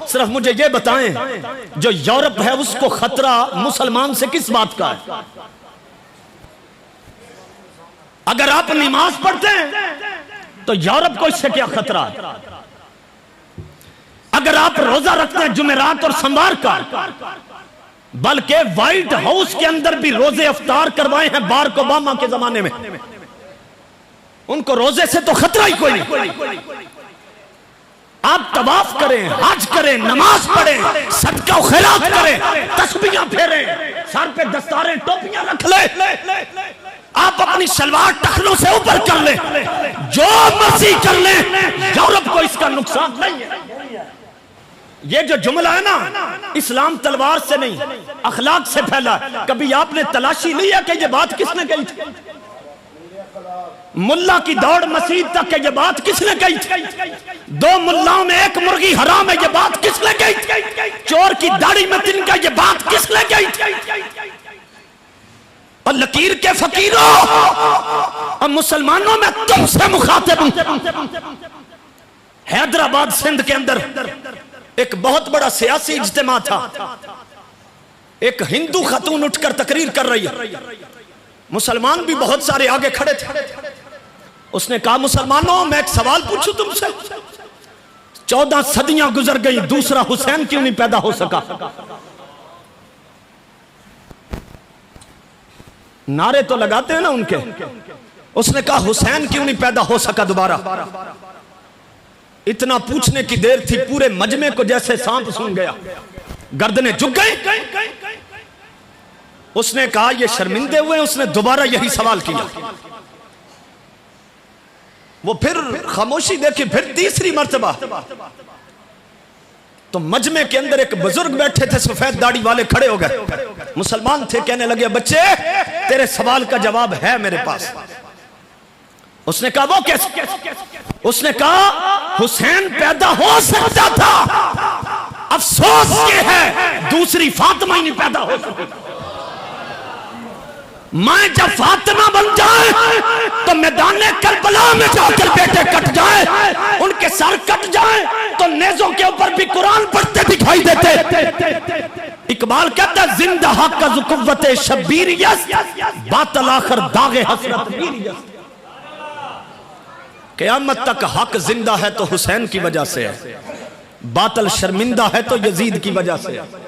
सिर्फ मुझे ये बताएं, जो यूरोप है उसको खतरा मुसलमान से किस बात का है? अगर आप नमाज पढ़ते हैं तो यूरोप को इससे क्या खतरा है? अगर आप रोजा रखते हैं जुमेरात और सोमवार का, बल्कि व्हाइट हाउस के अंदर भी रोजे अफ्तार करवाए हैं बाराक ओबामा के जमाने में, उनको रोजे से तो खतरा ही कोई नहीं। आप तवाफ करें, हज करें, नमाज पढ़ें, सदका खैरात करें, तस्बीहां फेरें, सर पे दस्तारें टोपियां रख ले, आप अपनी सलवार टखनों से ऊपर कर ले, जो मर्जी कर ले, यूरोप को इसका नुकसान नहीं है। ये जो जुमला है ना, इस्लाम तलवार से नहीं अखलाक से फैला। कभी आपने तलाशी लिया कि ये बात किसने कही थी? मुल्ला की दौड़ मस्जिद तक है, ये बात किसने कही थी? दो मुल्लाओं में एक मुर्गी हराम है, ये बात किसने कही थी? चोर की दाढ़ी में तिनका, ये बात किसने कही थी? और लकीर के फकीरों और मुसलमानों में तुमसे मुखातिब हूं। हैदराबाद सिंध के अंदर एक बहुत बड़ा सियासी इज्तिमा था। एक हिंदू खातून उठकर तकरीर कर रही है, मुसलमान भी बहुत सारे आगे खड़े थे। उसने कहा, मुसलमानों मैं एक सवाल पूछूं तुमसे, 14 सदियां गुजर गई, दूसरा हुसैन क्यों नहीं पैदा हो सका? नारे तो लगाते हैं ना उनके। उसने कहा, हुसैन क्यों नहीं पैदा हो सका दोबारा? इतना पूछने की देर थी, पूरे मजमे को जैसे सांप सूंघ गया, गर्दनें झुक गई। उसने कहा, ये शर्मिंदे हुए। उसने दोबारा यही सवाल किया। वो फिर खामोशी देखी, फिर तीसरी मर्तबा। तो मजमे के अंदर एक बुजुर्ग बैठे थे, सफेद दाढ़ी वाले, खड़े हो गए, मुसलमान थे। कहने लगे, बच्चे तेरे सवाल का जवाब है मेरे पास। उसने कहा, वो कैसे? उसने कहा, हुसैन पैदा हो सकता था, अफसोस ये है दूसरी फातिमा ही नहीं पैदा हो सकी। मैं जब फातिमा बन जाए तो मैदाने करबला में जाकर बेटे कट जाए, उनके सर कट जाए तो नेज़ों के ऊपर भी कुरान पढ़ते दिखाई देते। इकबाल कहता है, जिंदा हक का ज़ुक़ुव्वते शब्बीरियत, बातिल आखिर दागे हसरत मीरियत। क़यामत तक हक जिंदा है तो हुसैन की वजह से है, बातिल शर्मिंदा है तो यजीद की वजह से है।